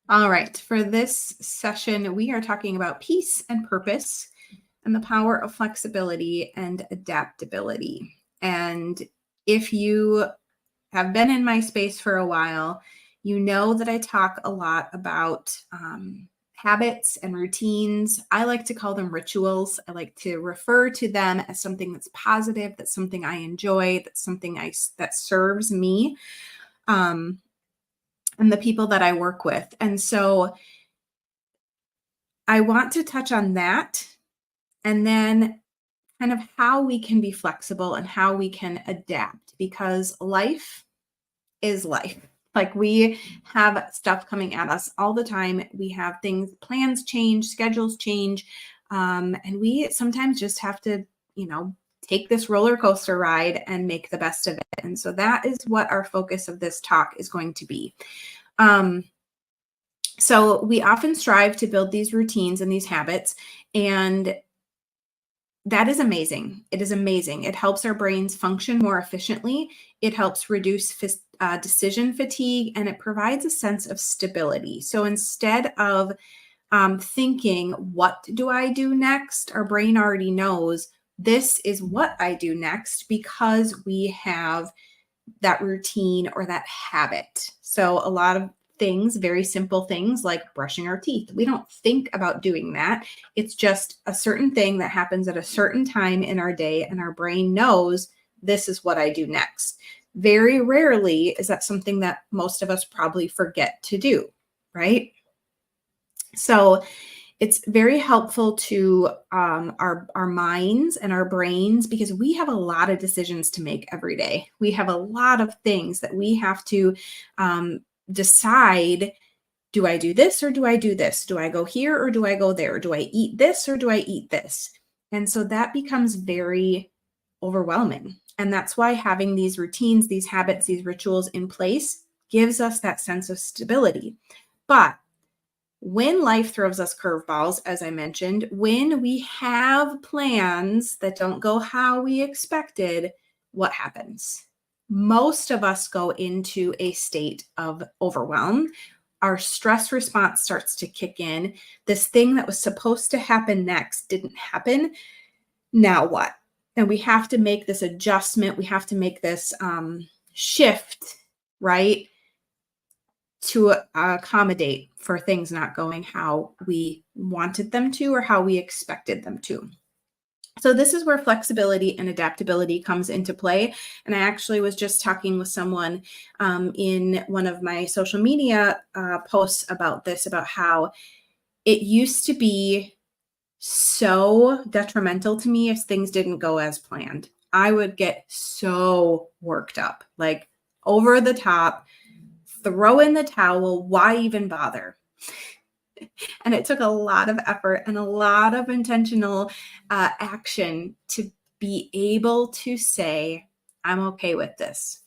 All right, for this session, we are talking about peace and purpose and the power of flexibility and adaptability. And if you have been in my space for a while, you know that I talk a lot about habits and routines. I like to call them rituals. I like to refer to them as something that's positive, that's something I enjoy, that's something that serves me. And the people that I work with. And so I want to touch on that and then kind of how we can be flexible and how we can adapt, because life is life. Like, we have stuff coming at us all the time. We have things, plans change, schedules change. And we sometimes just have to, take this roller coaster ride and make the best of it. And so that is what our focus of this talk is going to be. So we often strive to build these routines and these habits, and that is amazing. It is amazing. It helps our brains function more efficiently. It helps reduce decision fatigue, and it provides a sense of stability. So instead of thinking, what do I do next? Our brain already knows this is what I do next because we have that routine or that habit. So a lot of things, very simple things like brushing our teeth, we don't think about doing that. It's just a certain thing that happens at a certain time in our day, and our brain knows this is what I do next. Very rarely is that something that most of us probably forget to do, right? So it's very helpful to our minds and our brains, because we have a lot of decisions to make every day. We have a lot of things that we have to decide. Do I do this or do I do this? Do I go here or do I go there? Do I eat this or do I eat this? And so that becomes very overwhelming. And that's why having these routines, these habits, these rituals in place gives us that sense of stability. But when life throws us curveballs, as I mentioned, when we have plans that don't go how we expected, what happens? Most of us go into a state of overwhelm. Our stress response starts to kick in. This thing that was supposed to happen next didn't happen. Now what? And we have to make this adjustment. We have to make this shift, right, to accommodate for things not going how we wanted them to or how we expected them to. So this is where flexibility and adaptability comes into play. And I actually was just talking with someone in one of my social media posts about this, about how it used to be so detrimental to me if things didn't go as planned. I would get so worked up, like over the top, throw in the towel. Why even bother? And it took a lot of effort and a lot of intentional action to be able to say, I'm okay with this.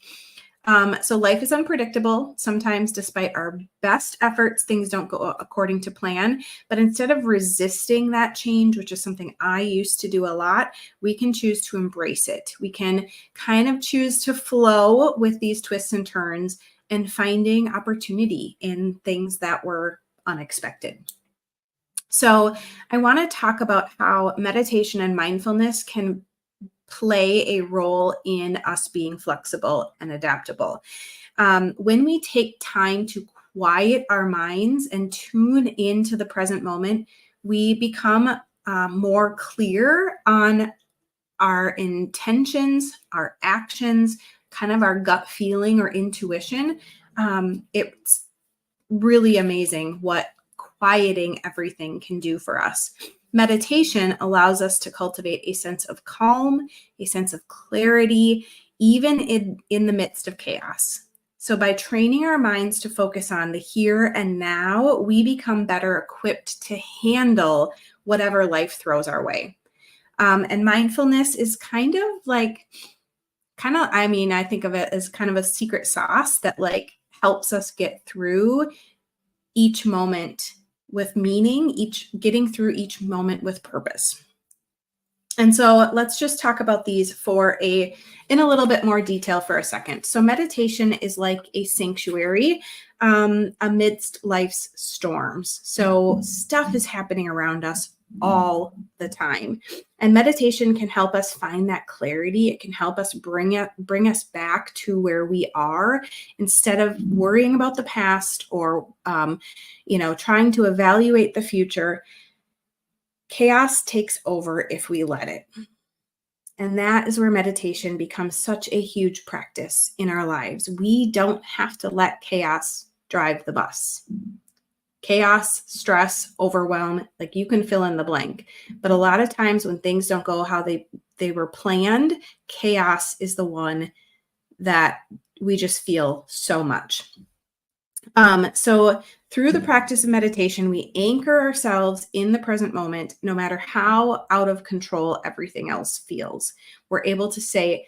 So life is unpredictable. Sometimes, despite our best efforts, things don't go according to plan. But instead of resisting that change, which is something I used to do a lot, we can choose to embrace it. We can kind of choose to flow with these twists and turns and finding opportunity in things that were unexpected. So I want to talk about how meditation and mindfulness can play a role in us being flexible and adaptable. When we take time to quiet our minds and tune into the present moment, we become more clear on our intentions, our actions, kind of our gut feeling or intuition. It's really amazing what quieting everything can do for us. Meditation allows us to cultivate a sense of calm, a sense of clarity, even in the midst of chaos. So by training our minds to focus on the here and now, we become better equipped to handle whatever life throws our way. And mindfulness is I think of it as kind of a secret sauce that helps us get through each moment with meaning, getting through each moment with purpose. And so let's just talk about these in a little bit more detail for a second. So meditation is like a sanctuary amidst life's storms. So stuff is happening around us all the time. And meditation can help us find that clarity. It can help us bring us back to where we are instead of worrying about the past or, trying to evaluate the future. Chaos takes over if we let it. And that is where meditation becomes such a huge practice in our lives. We don't have to let chaos drive the bus. Chaos, stress, overwhelm, like you can fill in the blank. But a lot of times when things don't go how they were planned, chaos is the one that we just feel so much. So through the practice of meditation, we anchor ourselves in the present moment, no matter how out of control everything else feels. We're able to say,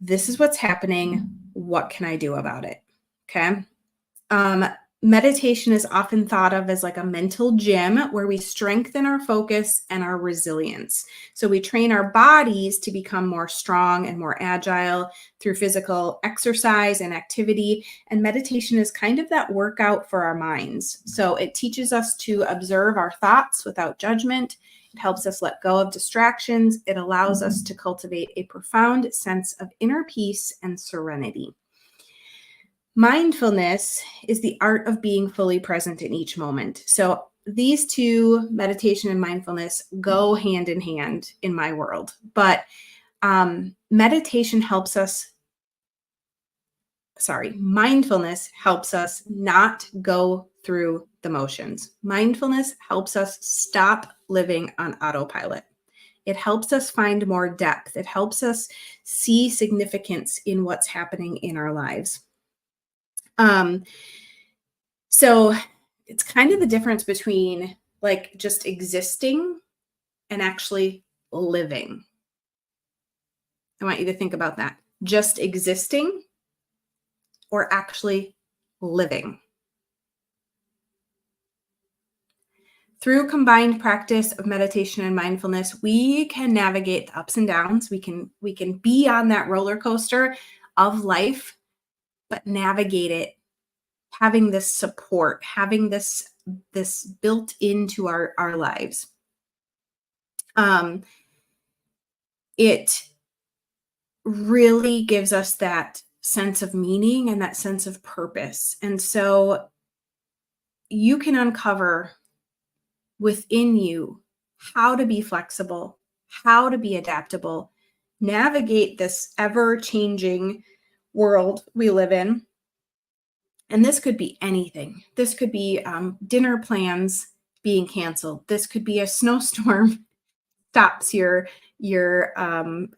this is what's happening. What can I do about it? Okay. Meditation is often thought of as like a mental gym where we strengthen our focus and our resilience. So we train our bodies to become more strong and more agile through physical exercise and activity. And meditation is kind of that workout for our minds. So it teaches us to observe our thoughts without judgment. It helps us let go of distractions. It allows us to cultivate a profound sense of inner peace and serenity. Mindfulness is the art of being fully present in each moment. So these two, meditation and mindfulness, go hand in hand in my world. But mindfulness helps us not go through the motions. Mindfulness helps us stop living on autopilot. It helps us find more depth. It helps us see significance in what's happening in our lives. So it's kind of the difference between like just existing and actually living. I want you to think about that. Just existing or actually living. Through combined practice of meditation and mindfulness, we can navigate the ups and downs. We can be on that roller coaster of life, but navigate it, having this support, having this built into our lives. It really gives us that sense of meaning and that sense of purpose. And so you can uncover within you how to be flexible, how to be adaptable, navigate this ever-changing world we live in. And this could be anything. This could be dinner plans being canceled. This could be a snowstorm stops your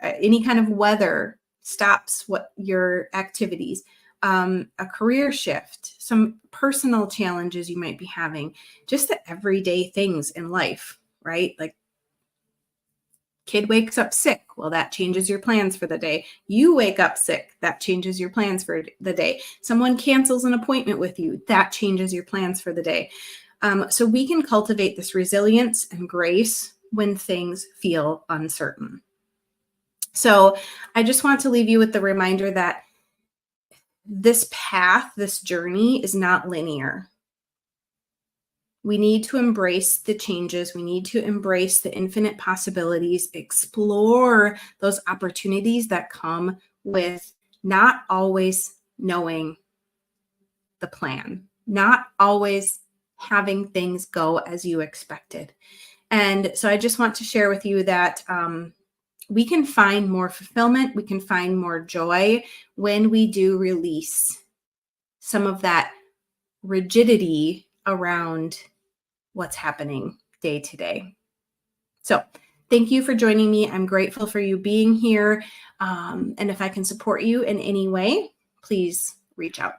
any kind of weather stops what your activities, a career shift, some personal challenges you might be having, just the everyday things in life, right? Like kid wakes up sick. Well, that changes your plans for the day. You wake up sick. That changes your plans for the day. Someone cancels an appointment with you. That changes your plans for the day. So we can cultivate this resilience and grace when things feel uncertain. So I just want to leave you with the reminder that this path, this journey is not linear. We need to embrace the changes. We need to embrace the infinite possibilities, explore those opportunities that come with not always knowing the plan, not always having things go as you expected. And so I just want to share with you that we can find more fulfillment, we can find more joy when we do release some of that rigidity around what's happening day to day. So thank you for joining me. I'm grateful for you being here. And if I can support you in any way, please reach out.